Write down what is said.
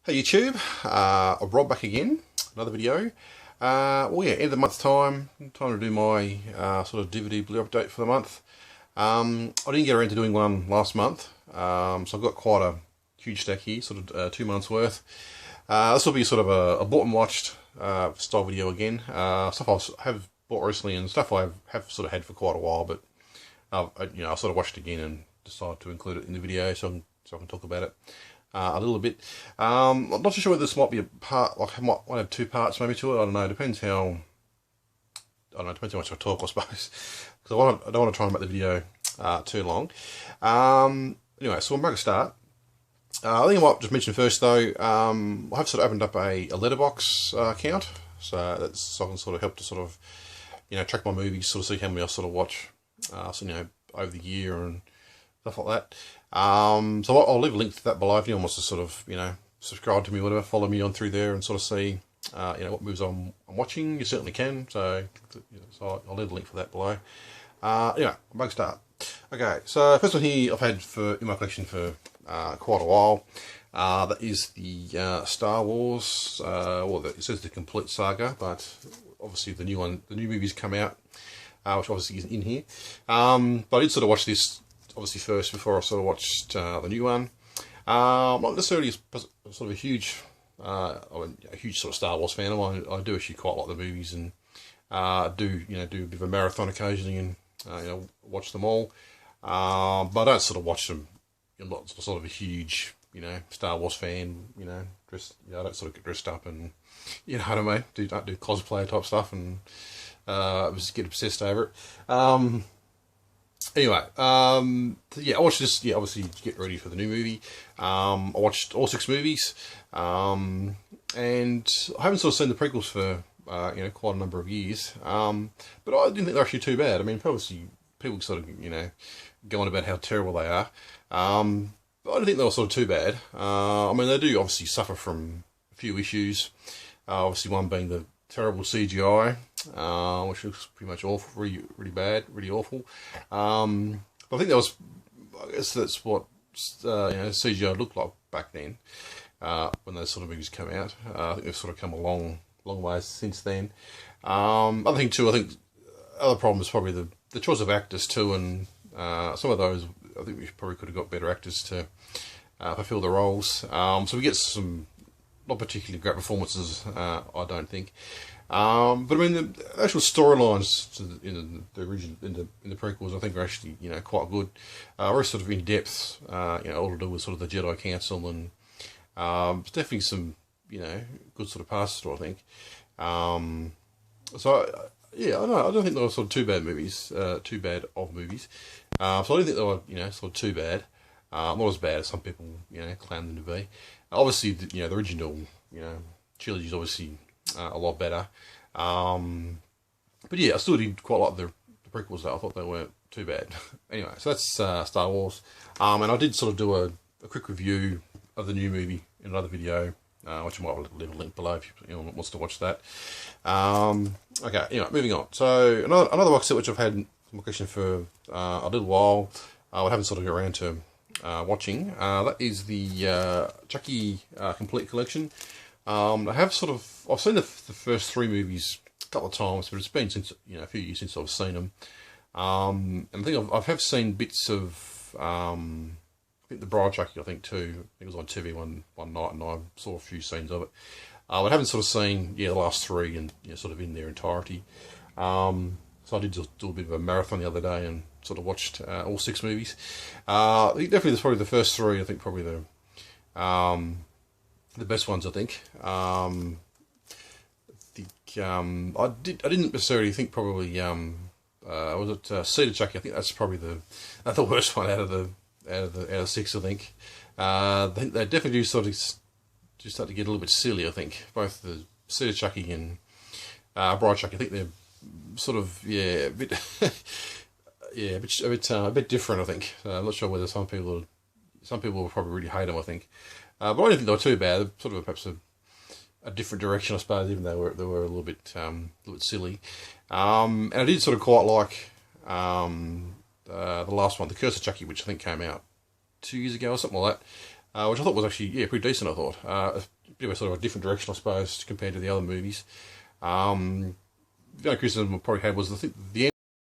Hey YouTube, Rob back again, another video. Well yeah, end of the month time to do my sort of DVD blue update for the month. I didn't get around to doing one last month, so I've got quite a huge stack here, sort of 2 months worth. This will be sort of a bought and watched style video again. Stuff I have bought recently and stuff I have sort of had for quite a while, but I sort of watched it again and decided to include it in the video so I can talk about it a little bit. I'm not too sure whether this might be a part, like I might have 2 parts maybe to it. I don't know. Depends how. Depends how much I talk, I suppose. Because I don't want to try and make the video too long. Anyway, so I'm going to start. I think I might just mention first though. I have sort of opened up a Letterboxd account, so I can sort of help to sort of track my movies, sort of see how many I sort of watch, over the year and stuff like that. So I'll leave a link to that below if anyone wants to sort of subscribe to me, whatever, follow me on through there and sort of see what movies I'm watching. You certainly can. So so I'll leave a link for that below. Anyway, I'm going to start. Okay, so first one here I've had in my collection for quite a while. That is the Star Wars. It says the complete saga, but obviously the new movies come out, which obviously isn't in here. But I did sort of watch this obviously first before I sort of watched the new one. I'm not necessarily sort of a huge sort of Star Wars fan. I do actually quite like the movies and do a bit of a marathon occasionally and watch them all. But I don't sort of watch them. I'm not sort of a huge Star Wars fan. I don't sort of get dressed up and what I mean. Don't do cosplay type stuff and just get obsessed over it. Anyway, I watched this, obviously to get ready for the new movie. I watched all 6 movies, and I haven't sort of seen the prequels for, quite a number of years. But I didn't think they're actually too bad. I mean, obviously, people sort of, go on about how terrible they are. But I don't think they were sort of too bad. I mean, they do obviously suffer from a few issues. Obviously, one being the terrible CGI, which looks pretty much awful, really bad, really awful. But I think I guess that's what CGI looked like back then, when those sort of movies come out. I think they've sort of come a long way since then. Other thing too, I think other problem is probably the choice of actors too, and some of those I think we probably could have got better actors to fulfill the roles. So we get some not particularly great performances, I don't think. But I mean, the actual storylines in the prequels, I think, are actually quite good. Very sort of in depth. All to do with sort of the Jedi Council, and it's definitely some good sort of passes, I think. So yeah, I don't think they were sort of too bad movies. So I don't think they were sort of too bad. Not as bad as some people claim them to be. Obviously, the original trilogy is obviously a lot better. But yeah, I still did quite like the prequels though. I thought they weren't too bad. Anyway, so that's Star Wars. And I did sort of do a quick review of the new movie in another video, which I might leave a link below if anyone wants to watch that. Okay, anyway, moving on. So another box set which I've had in my collection for a little while. I haven't sort of got around to watching. That is the Chucky Complete Collection. I've seen the first 3 movies a couple of times, but it's been since a few years since I've seen them. And I think I have seen bits of I think the Bride Chucky, I think too. I think it was on TV one night, and I saw a few scenes of it. I haven't sort of seen the last 3 and sort of in their entirety. So I did just do a bit of a marathon the other day and sort of watched all 6 movies. I think definitely there's probably the first 3. I think probably the best ones. I think. I didn't necessarily think probably. Was it Cedar Chucky? I think that's probably the worst one out of the 6. I think. I think they definitely do sort of start to get a little bit silly. I think both the Cedar Chucky and Bride Chucky. I think they're sort of a bit a bit different. I think. I'm not sure whether some people will probably really hate them. I think. But I don't think they were too bad. Sort of perhaps a different direction, I suppose. Even though they were a little bit silly. And I did sort of quite like the last one, The Curse of Chucky, which I think came out 2 years ago or something like that. which I thought was actually, yeah, pretty decent, I thought. bit of a sort of a different direction, I suppose, compared to the other movies. The only criticism I probably had was the end